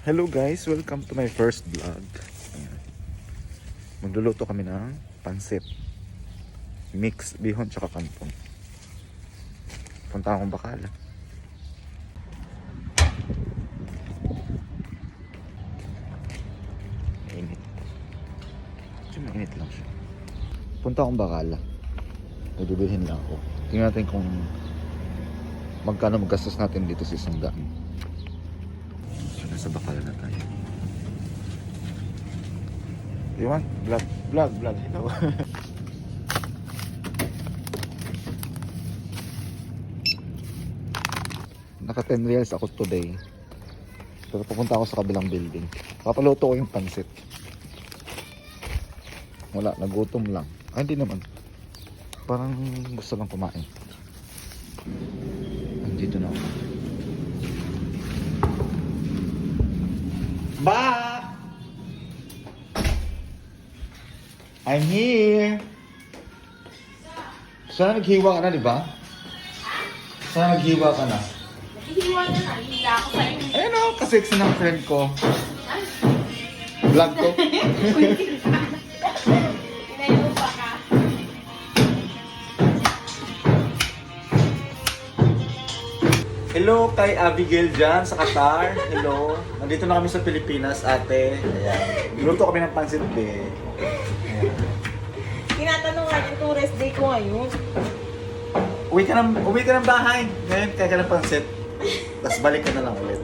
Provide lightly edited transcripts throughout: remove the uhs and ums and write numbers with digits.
Hello guys, welcome to my first vlog. Ayan. Magluluto kami ng pansit. Mix, bihon tsaka kangkong. Punta akong Bacala. Mainit. Mainit lang siya. Punta akong Bacala. May bibilhin lang ako. Tingnan natin kung magkano maggastos natin dito sa isang daan. So, nasa Bacala na tayo. You want? Vlog. Hello. Naka 10 reals ako today. Pero pupunta ako sa kabilang building. Papaluto ko yung pansit. Wala, nagutom lang. Ay, hindi naman. Parang gusto lang kumain. Andito na ako. Ba! I'm here! Sana naghiwa ka na, di ba? Sana naghiwa ka na. Naghihiwa na na. Hihiya ako sa inyo. Ayun o, kasexy ng friend ko. Vlog ko. Pinayo pa ka. Hello kay Abigail dyan sa Qatar. Hello. Nandito na kami sa Pilipinas, ate. Ayan. Luto kami ng pansit be. Ayan. Tinatanong nga yung kung rest day ko ngayon. Uwi ka ng bahay. Ngayon, kaya ka ng pansit. Tapos balik ka na lang ulit.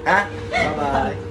Ha? Bye-bye.